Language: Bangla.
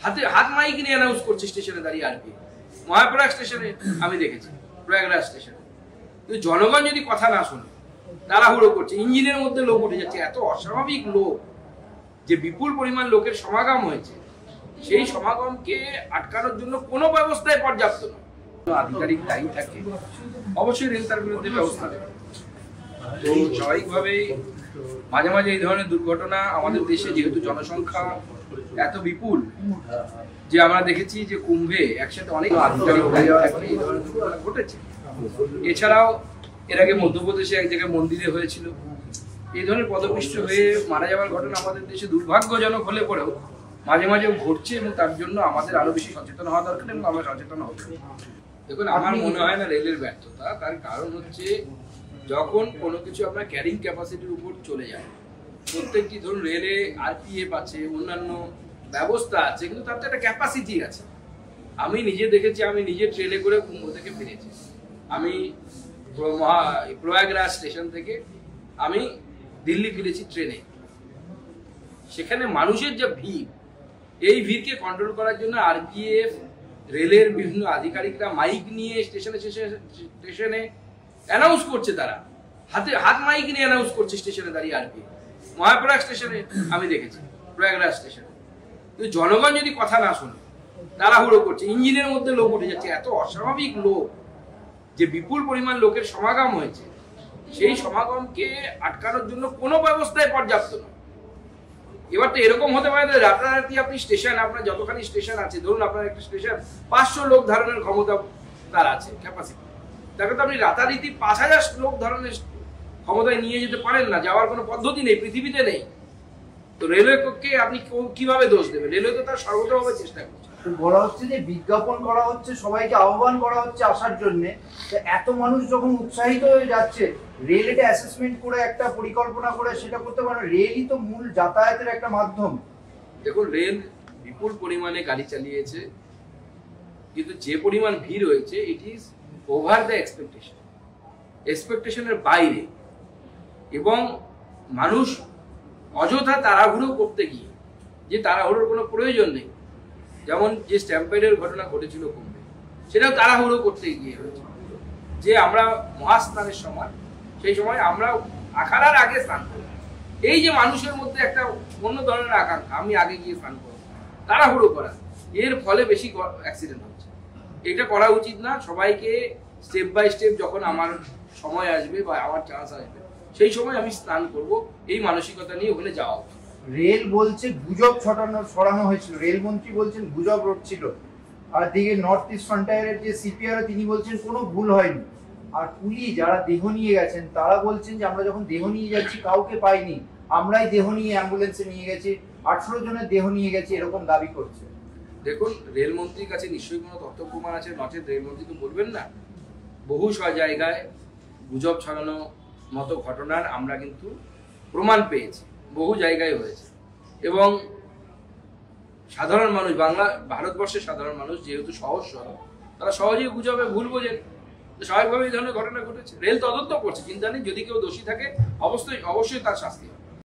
হাতে হাত মাইক নিয়ে অ্যানাউন্স করছে স্টেশনে দাঁড়িয়ে আরপি। মহাপ্রয়াগ স্টেশনে আমি দেখেছি, প্রয়াগরাজ স্টেশনে। কিন্তু জনগণ যদি কথা না শোনে, তাড়াহুড়ো করছে, ইঞ্জিনের মধ্যে লোক উঠে যাচ্ছে, এত অস্বাভাবিক লোক যে বিপুল পরিমাণ লোকের সমাগম হয়েছে, সেই সমাগমকে আটকানোর জন্য কোনো ব্যবস্থায় পর্যাপ্ত নয়। আধিকারিক দায়ী থাকে, অবশ্যই রেল তার বিরুদ্ধে ব্যবস্থা নেবে। তো স্বাভাবিকভাবেই মাঝে মাঝে এই ধরনের দুর্ঘটনা আমাদের দেশে, যেহেতু জনসংখ্যা এত বিপুল, যে আমরা দেখেছি যে কুম্ভে একসাথে অনেক আধিকারিক এই ধরনের দুর্ঘটনা ঘটেছে। এছাড়াও এর আগে মধ্যপ্রদেশে এক জায়গায় মন্দিরে হয়েছিল। এই ধরনের পদপিষ্ট হয়ে মারা যাওয়ার ঘটনা আমাদের দেশে দুর্ভাগ্যজনক হলে পরেও মাঝে মাঝে ঘটছে, এবং তার জন্য আমাদের আরো বেশি সচেতন হওয়া দরকার, এবং আমরা সচেতন হতে। দেখুন, আমার মনে হয় না রেলের ব্যর্থতা, তার কারণ হচ্ছে যখন কোনো কিছু আপনার ক্যারিং ক্যাপাসিটির উপর চলে যায়, প্রত্যেকটি ধরুন রেলে আরপিএফ আছে, অন্যান্য ব্যবস্থা আছে, কিন্তু তার তো একটা ক্যাপাসিটি আছে। আমি নিজে দেখেছি, আমি নিজে ট্রেনে করে কুম্ভ থেকে ফিরেছি। আমি প্রয়াগরাজ স্টেশন থেকে আমি দিল্লি ফিরেছি ট্রেনে। সেখানে মানুষের যে ভিড়, এই ভিড়কে কন্ট্রোল করার জন্য আরপিএফ, রেলের বিভিন্ন আধিকারিকরা মাইক নিয়ে স্টেশনে অ্যানাউন্স করছে। তারা হাতে হাত মাইক নিয়ে অ্যানাউন্স করছে স্টেশনে দাঁড়িয়ে আরপিএফ। মহাপ্রয়াগ স্টেশনে আমি দেখেছি, প্রয়াগরাজ স্টেশনে। কিন্তু জনগণ যদি কথা না শোনে, তাড়াহুড়ো করছে, ইঞ্জিনের মধ্যে লোক উঠে যাচ্ছে, এত অস্বাভাবিক লোক যে বিপুল পরিমাণ লোকের সমাগম হয়েছে, সেই সমাগমকে আটকানোর জন্য কোনো ব্যবস্থায় পর্যাপ্ত নয়। এবার তো এরকম হতে পারে যে রাতারাতি আপনি স্টেশন, আপনার যতখানি স্টেশন আছে, ধরুন আপনার একটা স্টেশন 500 লোক ধারণের ক্ষমতা তার আছে, ক্যাপাসিটি। তাকে তো আপনি রাতারাতি 5000 লোক ধারণের ক্ষমতায় নিয়ে যেতে পারেন না, যাওয়ার কোনো পদ্ধতি নেই, পৃথিবীতে নেই। তো রেলওয়েকে আপনি কিভাবে দোষ দেবেন? রেলওয়ে তো তার সর্বতভাবে চেষ্টা করছে। বলা হচ্ছে যে বিজ্ঞাপন করা হচ্ছে, সবাইকে আহ্বান করা হচ্ছে আসার জন্য। এত মানুষ যখন উৎসাহিত হয়ে যাচ্ছে, রেল এটা অ্যাসেসমেন্ট করে একটা পরিকল্পনা করে সেটা করতে পারে। রেলই তো মূল যাতায়াতের একটা মাধ্যম। দেখুন, রেল বিপুল পরিমাণে গাড়ি চালিয়েছে, কিন্তু যে পরিমাণ ভিড় হয়েছে, ইট ইজ ওভার দ্য এক্সপেকটেশনের বাইরে। এবং মানুষ অযথা তাড়াহুড়ো করতে গিয়ে, যে তাড়াহুড়োর কোনো প্রয়োজন নেই, যেমন যে স্ট্যাম্পেডের ঘটনা ঘটেছিল কুম্ভে, সেটাও তাড়াহুড়ো করতে গিয়ে হয়েছে। যে আমরা মহাস্নানের সময়, সেই সময় আমরা আখাড়ার আগে স্নান করি, এই যে মানুষের মধ্যে একটা অন্য ধরনের আকাঙ্ক্ষা, আমি আগে গিয়ে স্নান করব, তাড়াহুড়ো করা, এর ফলে বেশি অ্যাক্সিডেন্ট হচ্ছে। এটা করা উচিত না। সবাইকে স্টেপ বাই স্টেপ, যখন আমার সময় আসবে বা আমার চান্স আসবে, সেই সময় আমি স্নান করব, এই মানসিকতা নিয়ে ওখানে যাওয়া উচিত। রেল বলছে গুজব ছড়ানো হয়েছিল, রেলমন্ত্রী বলছেন গুজব রটছিল। আর দিকে নর্থ ইস্ট ফ্রন্টিয়ারের যে সিপিআর, তিনি বলছেন কোনো ভুল হয়নি। আর পুলিশ যারা দেহ নিয়ে গেছেন, তারা বলছেন যে আমরা যখন দেহ নিয়ে যাচ্ছি কাউকে পাইনি, আমরাই দেহ নিয়ে অ্যাম্বুলেন্সে নিয়ে গেছি, 18 জনের দেহ নিয়ে গেছি, এরকম দাবি করছে। দেখুন, রেলমন্ত্রীর কাছে নিশ্চয়ই কোনো তথ্য প্রমাণ আছে, নচেত রেলমন্ত্রী তো বলবেন না। বহু জায়গায় গুজব ছড়ানো মতো ঘটনার আমরা কিন্তু প্রমাণ পেয়েছি, বহু জায়গায় হয়েছে। এবং সাধারণ মানুষ, ভারতবর্ষের সাধারণ মানুষ যেহেতু সহজ সরল, তারা সহজেই গুজবে ভুল বোঝেন। স্বাভাবিকভাবে এই ধরনের ঘটনা ঘটেছে। রেল তদন্ত করছে, চিন্তা নেই, যদি কেউ দোষী থাকে অবশ্যই তার শাস্তি হবে।